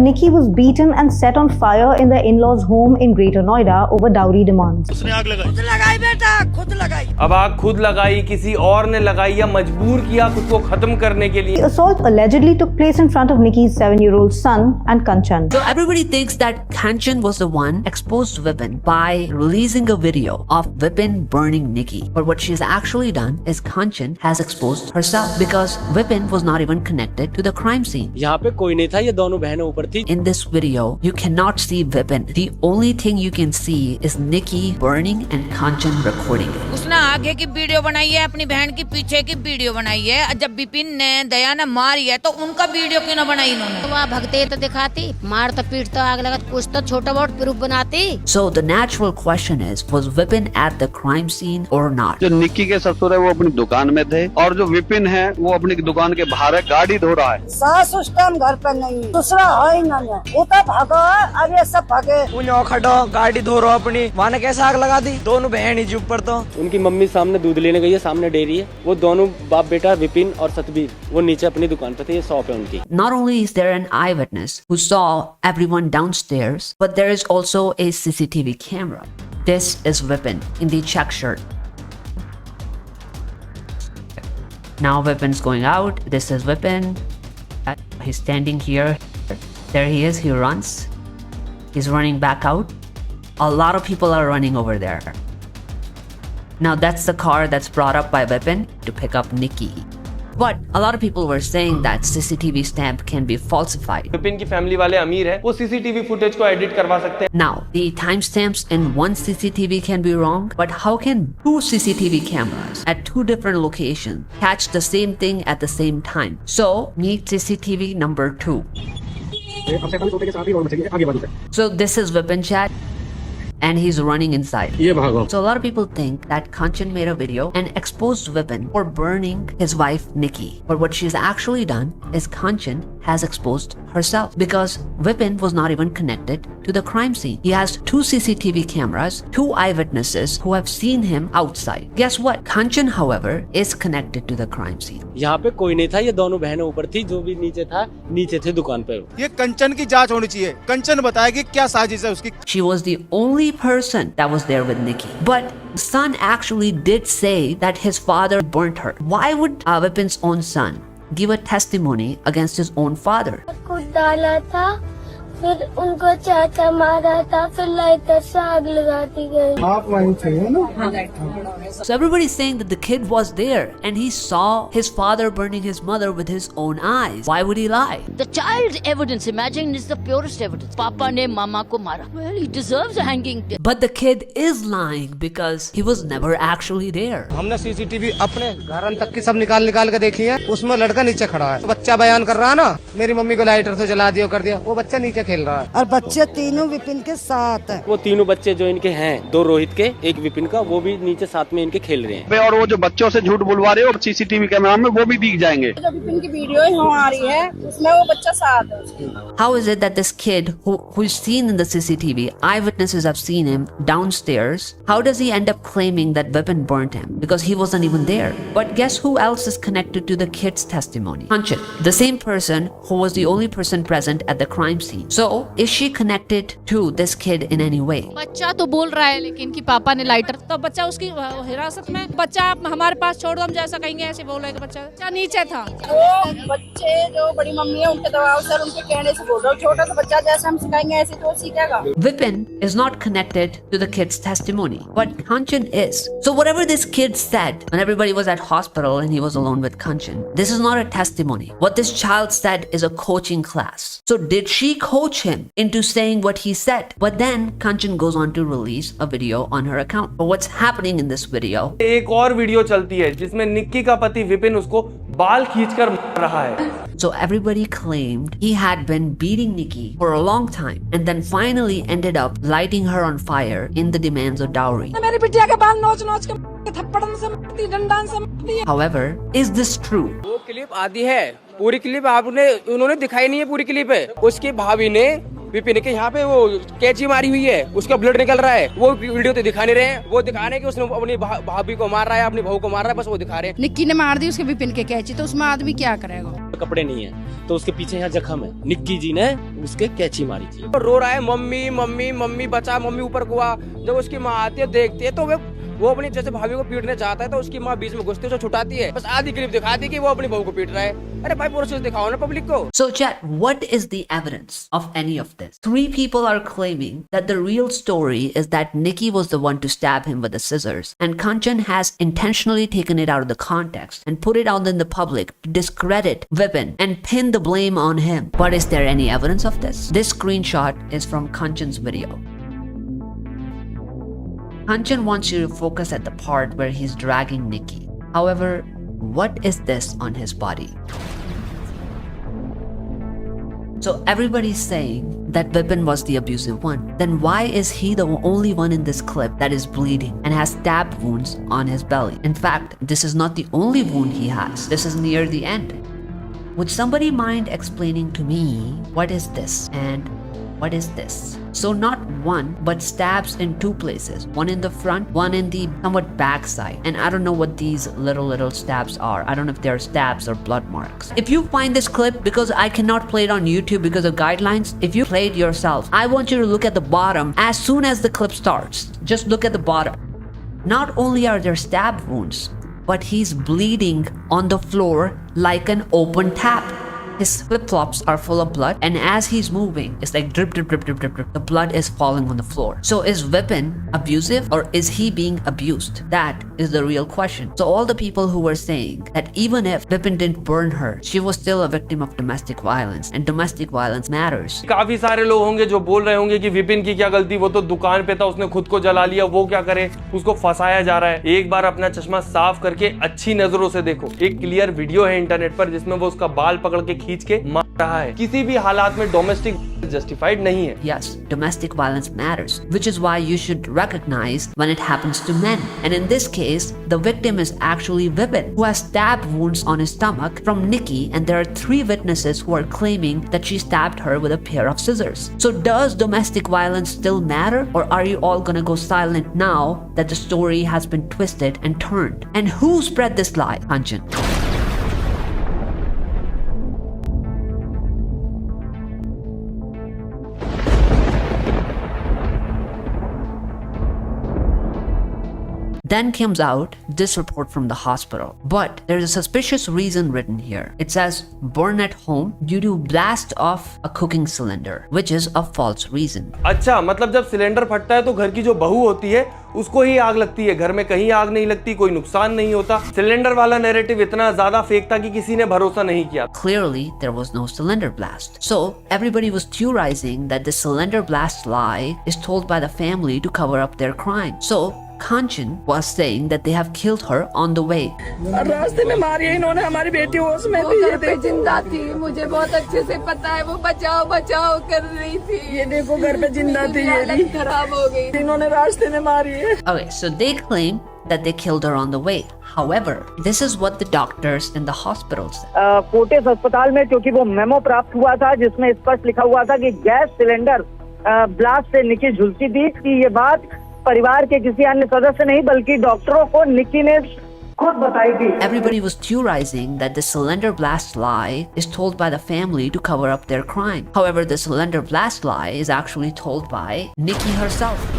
Nikki was beaten and set on fire in the in-laws' home in Greater Noida over dowry demands. उसने आग लगाई। खुद लगाई बेटा, खुद लगाई। अब आग खुद लगाई, किसी और ने लगाई या मजबूर किया खुद को खत्म करने के लिए। The assault allegedly took place in front of Nikki's 7-year-old son and Kanchan. So everybody thinks that Kanchan was the one exposed Vipin by releasing a video of Vipin burning Nikki. But what she's actually done is Kanchan has exposed herself because Vipin was not even connected to the crime scene. यहाँ पे कोई नहीं था, ये दोनों बहनें ऊपर थी। In this video, you cannot see Vipin. The only thing you can see is Nikki burning and Kanchan recording it. उसने आगे की वीडियो बनाई है, अपनी बहन की पीछे की वीडियो बनाई है। जब विपिन ने दया ने मारी है तो उनका वीडियो क्यों ना बनाई इन्होंने? वहाँ भगते तो दिखाती, मार तो पीट तो आग लगा, कुछ तो छोटा बहुत प्रूफ बनाती। So the natural question is, was Vipin at the crime scene or not? जो निक्की के ससुर है वो अपनी दुकान में थे और जो विपिन है वो अपनी दुकान के बाहर है, गाड़ी धो रहा है। सास उस टाइम घर पर नहीं, दूसरा है ही ना, वो तो भागा, अब ये सब भागे। खड़ो गाड़ी धो रहा अपनी, वहाँ ने कैसे आग लगा दी? दोनों बहन ही चुप पर तो। उनकी मम्मी सामने दूध लेने गई है, सामने डेयरी है, वो दोनों बाप बेटा विपिन और सतबीर वो नीचे अपनी दुकान पे थे, ये शॉप है उनकी। Not only is there an eyewitness who saw everyone downstairs, but there is also a CCTV camera. This is Vipin in the check shirt. Now Vipin's going out. This is Vipin. He's standing here. There he is. He runs. He's running back out. A lot of people are running over there. Now that's the car that's brought up by Vipin to pick up Nikki. But a lot of people were saying that CCTV stamp can be falsified. Vipin की family वाले अमीर हैं, वो CCTV footage को edit करवा सकते हैं। Now, the timestamps in one CCTV can be wrong, but how can two CCTV cameras at two different locations catch the same thing at the same time? So, meet CCTV number 2. So this is Vipin chat. And he's running inside. So a lot of people think that Kanchan made a video and exposed Vipin for burning his wife Nikki. But what she's actually done is Kanchan has exposed herself because Vipin was not even connected to the crime scene. He has 2 CCTV cameras, 2 eyewitnesses who have seen him outside. Guess what? Kanchan, however, is connected to the crime scene. यहाँ पे कोई नहीं था, ये दोनों बहनें ऊपर थी, जो भी नीचे था, नीचे थे दुकान पे। ये कंचन की जांच होनी चाहिए। कंचन बताएगी क्या साजिश है उसकी। She was the only person that was there with Nikki. But son actually did say that his father burnt her. Why would Vipin's own son give a testimony against his own father? खुद डाला था, फिर उनको चाचा मारा था, फिर lighter से आग लगाती गई। आप वहीं थे ना? So everybody's saying that the kid was there and he saw his father burning his mother with his own eyes. Why would he lie? The child's evidence, imagine, is the purest evidence. पापा ने मामा को मारा. Well, he deserves a hanging. But the kid is lying because he was never actually there. हमने CCTV अपने घर तक की सब निकाल के देखी है, उसमें लड़का नीचे खड़ा है, बच्चा बयान कर रहा है ना, मेरी मम्मी को लाइटर से जला दिया कर दिया, वो बच्चा नीचे खेल रहा है और बच्चे तीनों विपिन के साथ है। वो तीनों बच्चे जो इनके हैं, 2 रोहित के, 1 विपिन का, वो भी नीचे साथ में इनके खेल रहे हैं। और वो जो बच्चों से झूठ बुलवा रहे हो सीसीटीवी कैमरा में वो भी दिख जाएंगे। जो विपिन की वीडियो यहाँ आ रही है, उसमें वो बच्चा साथ है उसके। How is it that this kid who's seen in the CCTV, eyewitnesses have seen him downstairs, how does he end up claiming that Vipin burnt him? Because he wasn't even there. But guess who else is connected to the kid's testimony? Kanchan, the same person who was the only person present at the crime scene. So, is she connected to this kid in any way? बच्चा तो बोल रहा है लेकिन कि पापा ने lighter, तो बच्चा उसकी हिरासत में, बच्चा हमारे पास छोड़ दो, हम जैसा कहेंगे ऐसे बोल रहे, बच्चा नीचे था। वो बच्चे जो बड़ी मम्मी है उनके दबाव से, उनके कहने से बोल रहा हूँ, छोटा सा बच्चा जैसे हम सिखाएंगे ऐसे तो सीखेगा। Vipin is not connected to the kid's testimony, but Kanchan is. So whatever this kid said when everybody was at hospital and he was alone with Kanchan, this is not a testimony. What this child said is a coaching class. So did she coach him into saying what he said? But then Kanchan goes on to release a video on her account. But what's happening in this video? एक और video चलती है जिसमें निक्की का पति विपिन उसको बाल खींचकर मार रहा है। So everybody claimed he had been beating Nikki for a long time and then finally ended up lighting her on fire in the demands of dowry. मेरी बिटिया के बाल नोच के थप्पड़न से मारती, डंडा से मारती। However, is this true? वो क्लिप आदि है, पूरी क्लिप उन्होंने दिखाई नहीं है पूरी क्लिप है। उसकी भाभी ने विपिन के यहाँ पे वो कैची मारी हुई है, उसका ब्लड निकल रहा है, वो वीडियो तो दिखा नहीं रहे हैं, वो दिखा रहे हैं कि उसने अपनी भाभी को मार रहा है, अपनी बहू को मार रहा है, बस वो दिखा रहे हैं। निक्की ने मार दी उसके विपिन के कैची, तो उसमें आदमी क्या करेगा? कपड़े नहीं है तो उसके पीछे यहाँ जख्म है, निक्की जी ने उसके कैची मारी थी। तो रो रहा है मम्मी मम्मी मम्मी बचा, मम्मी ऊपर कुआ। जब उसकी माँ आती है देखती है तो वो अपनी जैसे भाभी को पीटने चाहता है तो उसकी माँ बीच में घुसती है, उसे छुटाती है, बस आधी क्लिप दिखाती है कि वो अपनी बहू को पीट रहा है। अरे भाई पूरा चीज दिखाओ ना पब्लिक को। So chat, what is the evidence of any of this? 3 people are claiming that the real story is that Nikki was the one to stab him with the scissors, and Kanchan has intentionally taken it out of the context and put it out in the public to discredit Vipin and pin the blame on him. But is there any evidence of this? This screenshot is from Kanchan's video. Kanchan wants you to focus at the part where he's dragging Nikki. However, what is this on his body? So everybody's saying that Vipin was the abusive one. Then why is he the only one in this clip that is bleeding and has stab wounds on his belly? In fact, this is not the only wound he has. This is near the end. Would somebody mind explaining to me what is this and what is this? So not one, but stabs in 2 places. One in the front, one in the somewhat back side. And I don't know what these little stabs are. I don't know if they're stabs or blood marks. If you find this clip, because I cannot play it on YouTube because of guidelines, if you play it yourself, I want you to look at the bottom as soon as the clip starts. Just look at the bottom. Not only are there stab wounds, but he's bleeding on the floor like an open tap. His flip-flops are full of blood, and as he's moving, it's like drip, drip, drip, drip, drip, drip. The blood is falling on the floor. So is Vipin abusive, or is he being abused? That is the real question. So all the people who were saying that even if Vipin didn't burn her, she was still a victim of domestic violence, and domestic violence matters. काफी सारे लोग होंगे जो बोल रहे होंगे कि विपिन की क्या गलती, वो तो दुकान पे था, उसने खुद को जला लिया, वो क्या करे, उसको फंसाया जा रहा है। एक बार अपना चश्मा साफ करके अच्छी नजरों से देखो। एक क्लियर वीडियो है इंटरनेट पर जिसमें वो उसका बाल पकड़ के खींच के मार रहा है। किसी भी हालात में डोमेस्टिक justified नहीं है। Yes, domestic violence matters, which is why you should recognize when it happens to men. And in this case, the victim is actually Vipin, who has stab wounds on his stomach from Nikki, and there are 3 witnesses who are claiming that she stabbed her with a pair of scissors. So does domestic violence still matter, or are you all gonna go silent now that the story has been twisted and turned? And who spread this lie, Kanchan? Then comes out this report from the hospital. But there's a suspicious reason written here. It says burn at home due to blast off a cooking cylinder, which is a false reason. अच्छा, मतलब जब cylinder फटता है तो घर की जो बहू होती है उसको ही आग लगती है, घर में कहीं आग नहीं लगती, कोई नुकसान नहीं होता। सिलेंडर वाला नैरेटिव इतना ज्यादा फेक था कि किसी ने भरोसा नहीं किया। Clearly, there was no cylinder blast. So everybody was theorizing that the cylinder blast lie is told by the family to cover up their crime. So Kanchan was saying that they have killed her on the way. रास्ते में मारी है इन्होंने हमारी बेटी, होश में थी, घर पे जिंदा थी, मुझे बहुत अच्छे से पता है, वो बचाओ बचाओ कर रही थी, ये देखो घर पे जिंदा थी, ये खराब हो गई, इन्होंने रास्ते में मारी है। Okay, so they claim that they killed her on the way. However, this is what the doctors in the hospital said. कोटेस अस्पताल में क्योंकि वो मेमो प्राप्त हुआ था जिसमें स्पष्ट लिखा हुआ था कि गैस सिलेंडर ब्लास्ट से निकी झुलसी थी, कि ये बात परिवार के किसी अन्य सदस्य नहीं बल्कि डॉक्टरों को निकी ने खुद बताई थी। Everybody was theorizing that the cylinder blast lie is told by the family to cover up their crime. However, the cylinder blast lie is actually told by Nikki herself.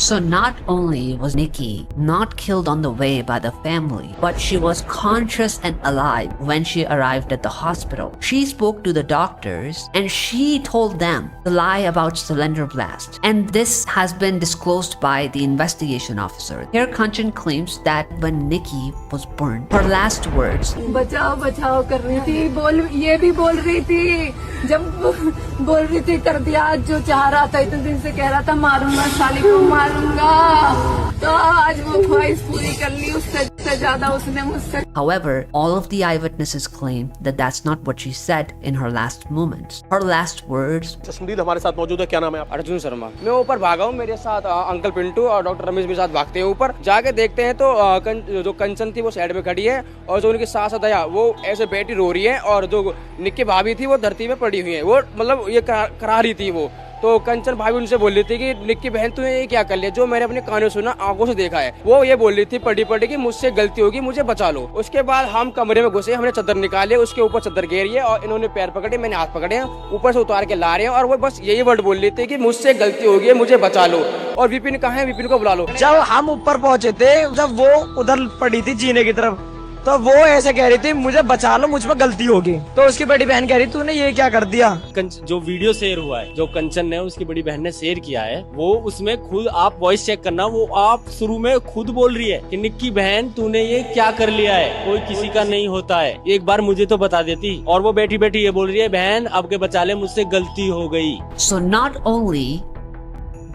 So not only was Nikki not killed on the way by the family, but she was conscious and alive when she arrived at the hospital. She spoke to the doctors and she told them the lie about cylinder blast. And this has been disclosed by the investigation officer. Here Kanchan claims that when Nikki was burned, her last words, बचाओ बचाओ कर रही थी, ये भी बोल रही थी, जब बोल रही थी कर दिया, जो चाह रहा था इतने दिन से कह रहा था मारूंगा साली को, मारूंगा। तो आज वो ख्वाहिश पूरी कर ली, उससे ज्यादा उसने मुझसे। However, all of the eyewitnesses claim that that's not what she said in her last moments. Her last words. चश्मदीद हमारे साथ मौजूद है, क्या नाम है आप? अर्जुन शर्मा। मैं ऊपर भागा हूँ, मेरे साथ अंकल पिंटू और डॉक्टर रमेश भी साथ भागते हैं। ऊपर जाके देखते हैं तो जो कंचन थी वो साइड में खड़ी है और जो उनकी सास दया वो ऐसे बैठी रो रही है और जो निक्की भाभी थी वो धरती में पड़ी हुई है। वो मतलब ये करा रही थी वो। तो कंचन भाभी उनसे बोल रही थी कि निक्की बहन तूने ये क्या कर लिया, जो मैंने अपने कानों सुना, आंखों से देखा है। वो ये बोल रही थी पड़ी पड़ी कि मुझसे गलती होगी, मुझे बचा लो। उसके बाद हम कमरे में घुसे, हमने चादर निकाले, उसके ऊपर चादर घेरी है और इन्होंने पैर पकड़े, मैंने हाथ पकड़े हैं, ऊपर से उतार के ला रहे हैं और वो बस यही वर्ड बोल रही थी कि मुझसे गलती होगी, मुझे बचा लो। और विपिन कहाँ है, विपिन को बुला लो। जब हम ऊपर पहुंचे थे, जब वो उधर पड़ी थी जीने की तरफ, तो वो ऐसे कह रही थी मुझे बचा लो, मुझ पर गलती होगी। तो उसकी बड़ी बहन कह रही तूने ये क्या कर दिया। जो वीडियो शेयर हुआ है, जो कंचन ने उसकी बड़ी बहन ने शेयर किया है, वो उसमें खुद आप वॉइस चेक करना, वो आप शुरू में खुद बोल रही है कि निक्की बहन तूने ये क्या कर लिया है, कोई किसी का नहीं होता है, एक बार मुझे तो बता देती। और वो बैठी बैठी ये बोल रही है बहन अब के बचा ले, मुझसे गलती हो गई। So not only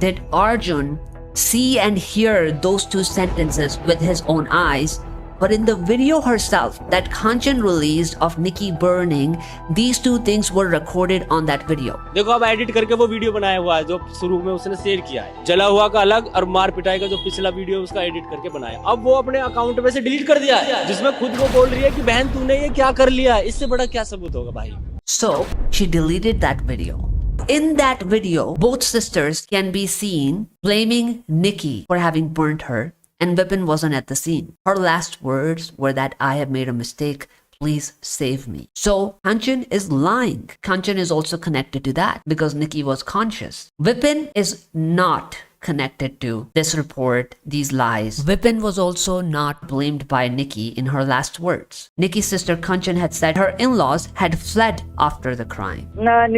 did Arjun see and hear those two sentences with his own eyes, but in the video herself that Kanchan released of Nikki burning, these two things were recorded on that video. देखो अब edit करके वो video बनाया हुआ है जो शुरू में उसने शेयर किया है। जला हुआ का अलग और मार पिटाई का जो पिछला वीडियो उसका एडिट करके बनाया। अब वो अपने अकाउंट में से डिलीट कर दिया है, जिसमें खुद वो बोल रही है कि बहन तूने ये क्या कर लिया है। इससे बड़ा क्या सबूत होगा भाई। So she deleted that video. In that video, both sisters can be seen blaming Nikki for having burnt her, and Vipin wasn't at the scene. Her last words were that I have made a mistake. Please save me. So Kanchan is lying. Kanchan is also connected to that because Nikki was conscious. Vipin is not connected to this report, these lies. Vipin was also not blamed by Nikki in her last words. Nikki's sister Kanchan had said her in-laws had fled after the crime.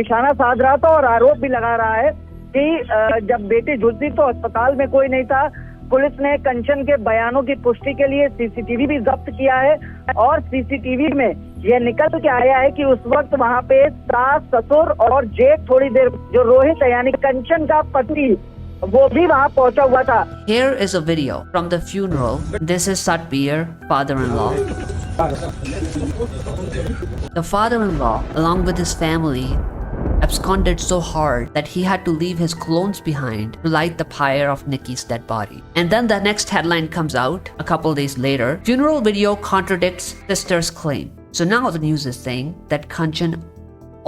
निशाना साध रहा था और आरोप भी लगा रहा है कि जब बेटी झुलसी तो अस्पताल में कोई नहीं था। पुलिस ने कंचन के बयानों की पुष्टि के लिए सीसीटीवी भी जब्त किया है और सीसीटीवी में यह निकल के आया है कि उस वक्त वहां पे सास, ससुर और जेठ थोड़ी देर जो रोहित है यानी कंचन का पति वो भी वहां पहुंचा हुआ था। Here is a video from the funeral. This is Satbir, father-in-law. The father-in-law, along with his family, absconded so hard that he had to leave his clones behind to light the pyre of Nikki's dead body. And then the next headline comes out a couple days later. Funeral video contradicts sister's claim. So now the news is saying that Kanchan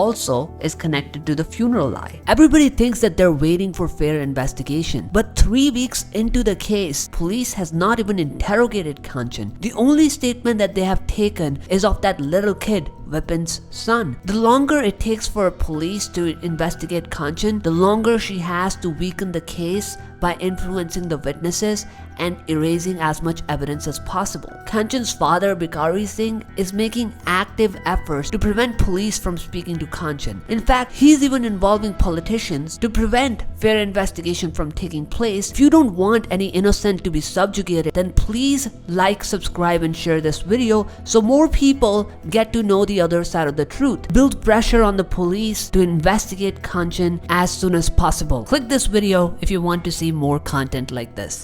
also is connected to the funeral lie. Everybody thinks that they're waiting for fair investigation, but 3 weeks into the case, police has not even interrogated Kanchan. The only statement that they have taken is of that little kid, Vipin's son. The longer it takes for police to investigate Kanchan, the longer she has to weaken the case by influencing the witnesses and erasing as much evidence as possible. Kanchan's father, Bikari Singh, is making active efforts to prevent police from speaking to Kanchan. In fact, he's even involving politicians to prevent fair investigation from taking place. If you don't want any innocent to be subjugated, then please like, subscribe and share this video so more people get to know the other side of the truth. Build pressure on the police to investigate Kanchan as soon as possible. Click this video if you want to see more content like this.